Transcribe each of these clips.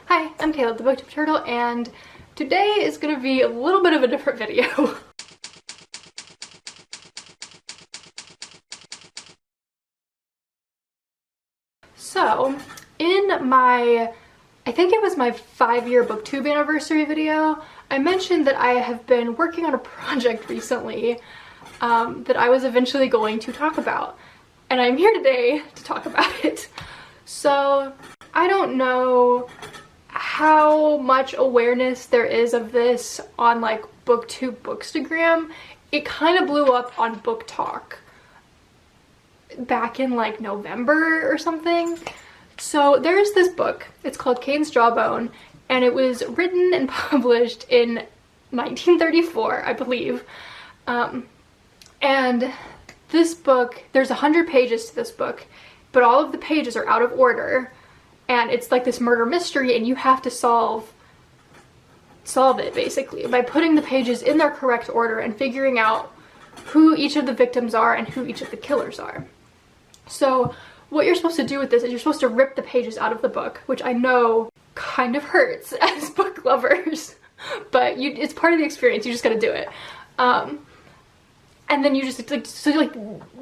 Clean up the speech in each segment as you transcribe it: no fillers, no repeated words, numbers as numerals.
Hi, I'm Kayla, the Booktube Turtle, and today is going to be a little bit of a different video. So, in my, I think it was my 5-year booktube anniversary video, I mentioned that I have been working on a project recently that I was eventually going to talk about. And I'm here today to talk about it. So, I don't know how much awareness there is of this on like booktube bookstagram. It kind of blew up on Book Talk back in like November or something. So there's this book, it's called CAIN'S, Jawbone, and it was written and published in 1934, I believe. And this book, there's 100 pages to this book, but all of the pages are out of order. And it's like this murder mystery, and you have to solve it basically by putting the pages in their correct order and figuring out who each of the victims are and who each of the killers are. So what you're supposed to do with this is you're supposed to rip the pages out of the book, which I know kind of hurts as book lovers, but it's part of the experience. You just gotta do it. And then you just like, so like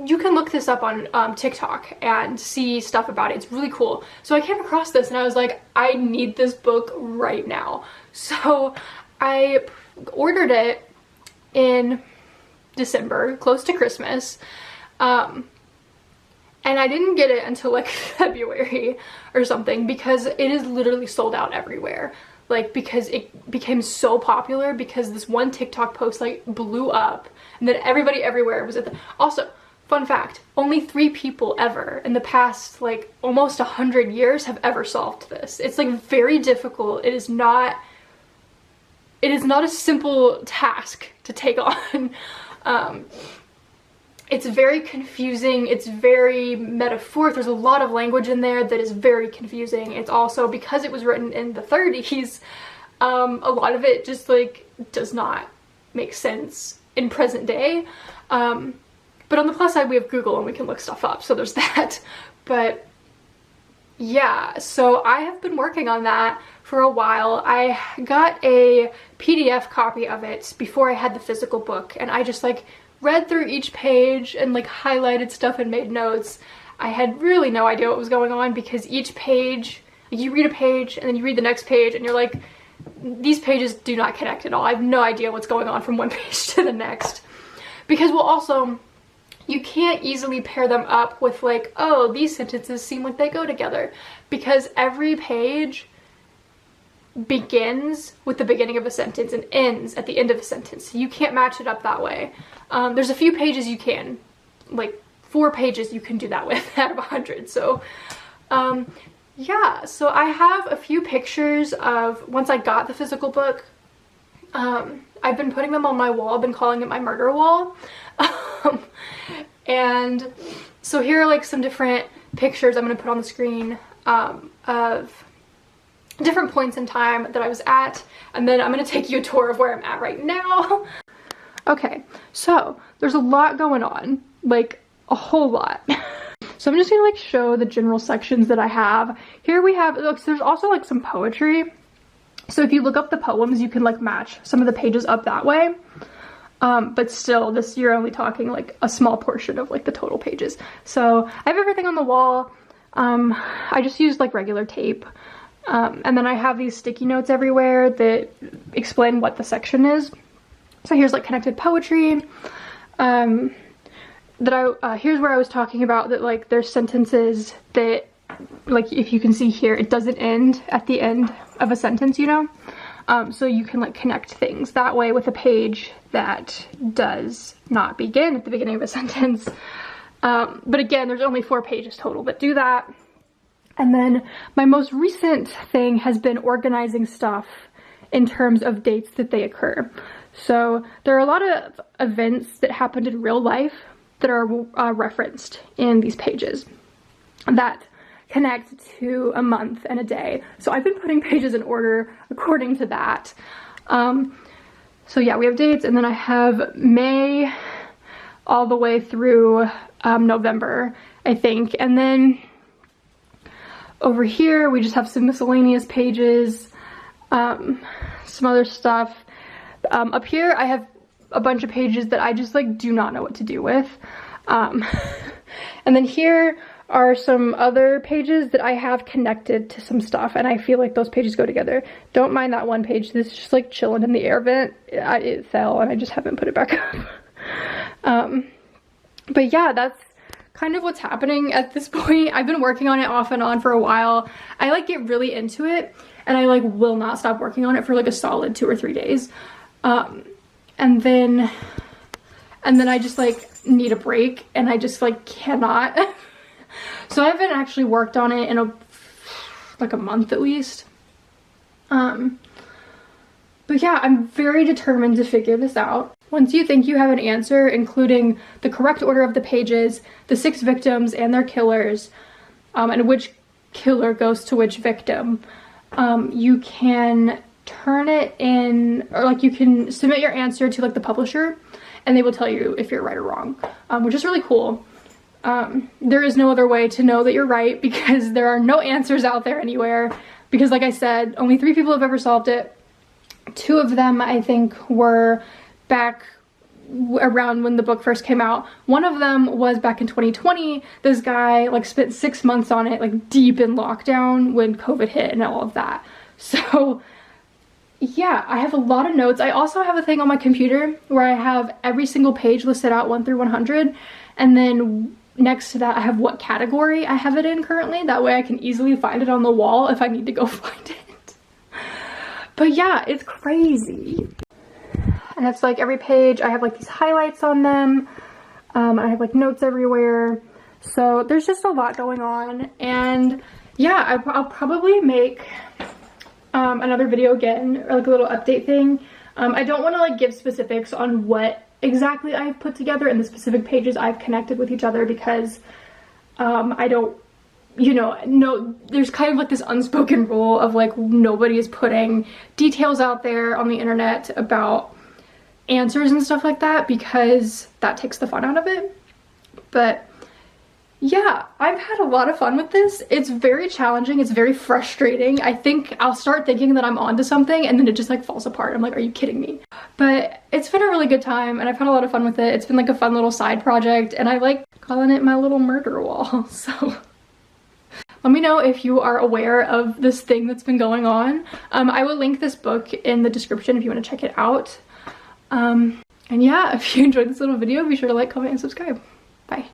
you can look this up on TikTok and see stuff about it. It's really cool. So I came across this and I was like, I need this book right now. So I ordered it in December, close to Christmas. And I didn't get it until like February or something because it is literally sold out everywhere. Like, because it became so popular because this one TikTok post like blew up and then everybody everywhere was at the... Also, fun fact, only 3 people ever in the past like almost 100 years have ever solved this. It's like very difficult. It is not a simple task to take on. It's very confusing, it's very metaphoric, there's a lot of language in there that is very confusing. It's also, because it was written in the 30s, a lot of it just like does not make sense in present day. But on the plus side we have Google and we can look stuff up, so there's that. But yeah, so I have been working on that for a while. I got a PDF copy of it before I had the physical book, and I just like read through each page and like highlighted stuff and made notes. I had really no idea what was going on because each page, like you read a page and then you read the next page and you're like, these pages do not connect at all. I have no idea what's going on from one page to the next. Because, well, also, you can't easily pair them up with like, oh, these sentences seem like they go together. Because every page begins with the beginning of a sentence and ends at the end of a sentence. You can't match it up that way. There's a few pages you can, like 4 pages you can do that with out of 100. So yeah, so I have a few pictures of once I got the physical book. I've been putting them on my wall. I've been calling it my murder wall. And so here are like some different pictures I'm going to put on the screen of different points in time that I was at, and then I'm going to take you a tour of where I'm at right now. Okay, so there's a lot going on, like a whole lot. So I'm just gonna like show the general sections that I have. Here we have, look, so there's also like some poetry. So if you look up the poems, you can like match some of the pages up that way. But still, this, you're only talking like a small portion of like the total pages. So I have everything on the wall. I just used like regular tape. And then I have these sticky notes everywhere that explain what the section is. So here's like connected poetry. Here's where I was talking about that like there's sentences that, like if you can see here, it doesn't end at the end of a sentence, you know? So you can like connect things that way with a page that does not begin at the beginning of a sentence. But again, there's only 4 pages total that do that. And then my most recent thing has been organizing stuff in terms of dates that they occur. So there are a lot of events that happened in real life that are referenced in these pages that connect to a month and a day. So I've been putting pages in order according to that. So yeah, we have dates, and then I have May all the way through November, I think. And then Over here, we just have some miscellaneous pages, some other stuff. Up here, I have a bunch of pages that I just like do not know what to do with. And then here are some other pages that I have connected to some stuff, and I feel like those pages go together. Don't mind that one page. This is just like chilling in the air vent. It fell and I just haven't put it back up. But yeah, that's kind of what's happening at this point. I've been working on it off and on for a while. I like get really into it, and I like will not stop working on it for like a solid 2 or 3 days. And then I just like need a break, and I just like cannot. So I haven't actually worked on it in a month at least. But yeah, I'm very determined to figure this out. Once you think you have an answer, including the correct order of the pages, the 6 victims and their killers, and which killer goes to which victim, you can turn it in, or like you can submit your answer to like the publisher, and they will tell you if you're right or wrong, which is really cool. There is no other way to know that you're right, because there are no answers out there anywhere, because like I said, only 3 people have ever solved it. 2 of them I think were back around when the book first came out. One of them was back in 2020. This guy like spent 6 months on it, like deep in lockdown when COVID hit and all of that. So yeah, I have a lot of notes. I also have a thing on my computer where I have every single page listed out 1 through 100, and then next to that I have what category I have it in currently. That way I can easily find it on the wall if I need to go find it. But yeah, it's crazy. And it's like every page I have like these highlights on them. I have like notes everywhere. So there's just a lot going on. And yeah, I'll probably make another video again, or like a little update thing. I don't want to like give specifics on what exactly I've put together and the specific pages I've connected with each other, because I don't, no, there's kind of like this unspoken rule of like nobody is putting details out there on the internet about answers and stuff like that, because that takes the fun out of it. But yeah, I've had a lot of fun with this. It's very challenging. It's very frustrating. I think I'll start thinking that I'm onto something, and then it just like falls apart. I'm like, are you kidding me? But it's been a really good time, and I've had a lot of fun with it. It's been like a fun little side project, and I like calling it my little murder wall. So let me know if you are aware of this thing that's been going on. I will link this book in the description if you want to check it out. And yeah, if you enjoyed this little video, be sure to like, comment, and subscribe. Bye.